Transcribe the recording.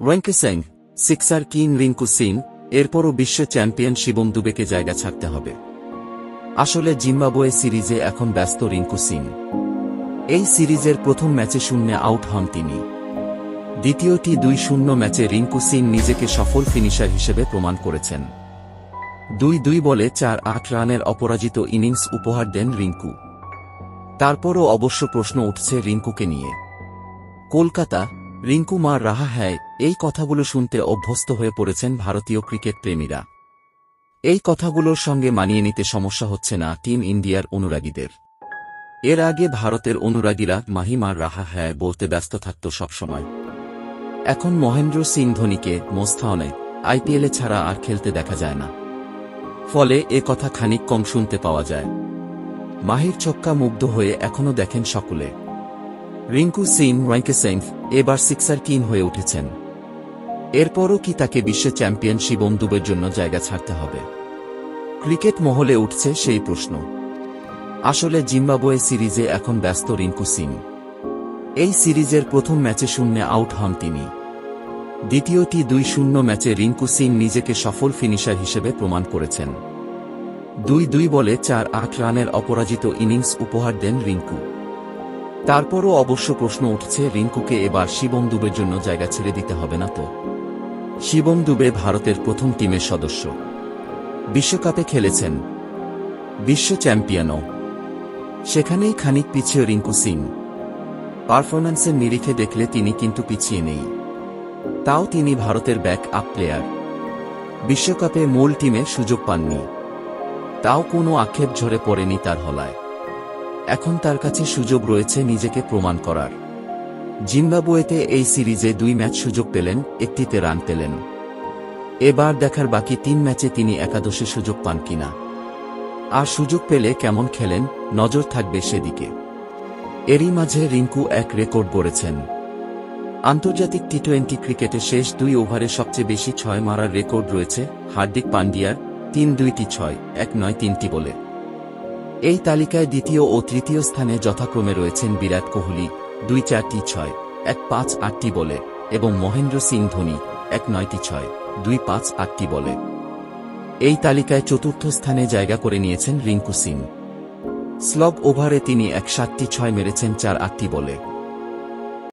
ওয়েঙ্কেসেং, সিক্সার king Rinku Singh, এরপরও বিশ্ব champion Shivam দুবেকে জায়গা ছাড়তে হবে। আসলে জিম্বাবুয়ে সিরিজে এখন ব্যস্ত রিঙ্কু সিং। এই সিরিজের প্রথম ম্যাচে শূন্যে আউট হন তিনি। দ্বিতীয় T20 ম্যাচে রিঙ্কু সিং নিজেকে সফল ফিনিশার হিসেবে প্রমাণ করেছেন। 2 বলে 4-8 রানের অপরাজিত ইনিংস উপহার দেন রিঙ্কু। তারপরও অবশ্য প্রশ্ন উঠছে রিঙ্কুকে নিয়ে। কলকাতা, রিঙ্কু মার রাহা হ্যায়, এই কথাগুলো শুনতে অভ্যস্ত হয়ে পড়েছেন ভারতীয় ক্রিকেট প্রেমীরা। এই কথাগুলোর সঙ্গে মানিয়ে নিতে সমস্যা হচ্ছে না টিম ইন্ডিয়ার অনুরাগীদের। এর আগে ভারতের অনুরাগীরা মাহি মার রাহা হ্যায় বলতে ব্যস্ত থাকত সবসময়। এখন মহেন্দ্র সিং ধোনিকে মোস্তানে আইপিএলে ছাড়া আর খেলতে দেখা যায় না। ফলে এ কথা খানিক কম শুনতে পাওয়া যায়। মাহির ছক্কা মুগ্ধ হয়ে এখনও দেখেন সকলে। রিঙ্কু সিং ওয়েঙ্কেসেং এবার সিক্সার কিং হয়ে উঠেছেন। এরপরও কি তাকে বিশ্ব চ্যাম্পিয়ন শিবম দুবের জন্য জায়গা ছাড়তে হবে? ক্রিকেট মহলে উঠছে সেই প্রশ্ন। আসলে জিম্বাবুয়ে সিরিজে এখন ব্যস্ত রিঙ্কু সিং। এই সিরিজের প্রথম ম্যাচে শূন্যে আউট হন তিনি। দ্বিতীয় T20 ম্যাচে রিঙ্কু সিং নিজেকে সফল ফিনিশার হিসেবে প্রমাণ করেছেন। 2 বলে 4-8 রানের অপরাজিত ইনিংস উপহার দেন রিঙ্কু। তারপরও অবশ্য প্রশ্ন উঠছে রিঙ্কুকে এবার শিবম দুবের জন্য জায়গা ছেড়ে দিতে হবে না তো? শিবম দুবে ভারতের প্রথম টিমের সদস্য, বিশ্বকাপে খেলেছেন, বিশ্ব চ্যাম্পিয়নও। সেখানেই খানিক পিছিয়ে রিঙ্কু সিং। পারফরম্যান্সের নিরিখে দেখলে তিনি কিন্তু পিছিয়ে নেই। তাও তিনি ভারতের ব্যাক আপ প্লেয়ার। বিশ্বকাপে মূল টিমে সুযোগ পাননি, তাও কোনো আক্ষেপ ঝরে পড়েনি তার হলায়। এখন তার কাছে সুযোগ রয়েছে নিজেকে প্রমাণ করার। জিম্বাবুয়েতে এই সিরিজে 2 ম্যাচ সুযোগ পেলেন, একটিতে রান পেলেন। এবার দেখার বাকি 3 ম্যাচে তিনি একাদশে সুযোগ পান কিনা। আর সুযোগ পেলে কেমন খেলেন, নজর থাকবে সেদিকে। এরই মাঝে রিঙ্কু এক রেকর্ড গড়েছেন। আন্তর্জাতিক টি20 ক্রিকেটে শেষ 2 ওভারে সবচেয়ে বেশি 6 মারার রেকর্ড রয়েছে হার্দিক পান্ডিয়ার, 3-2-6, 1-9-3 বলে। এই তালিকায় দ্বিতীয় ও তৃতীয় স্থানে যথাক্রমে রয়েছেন বিরাট কোহলি, 2-4-6, 1-5-8 বলে, এবং মহেন্দ্র সিং ধোনি, 1-9-6, 2-5-8 বলে। এই তালিকায় চতুর্থ স্থানে জায়গা করে নিয়েছেন রিঙ্কু সিং। স্লগ ওভারে তিনি 1-7-6 মেরেছেন 4-8 বলে।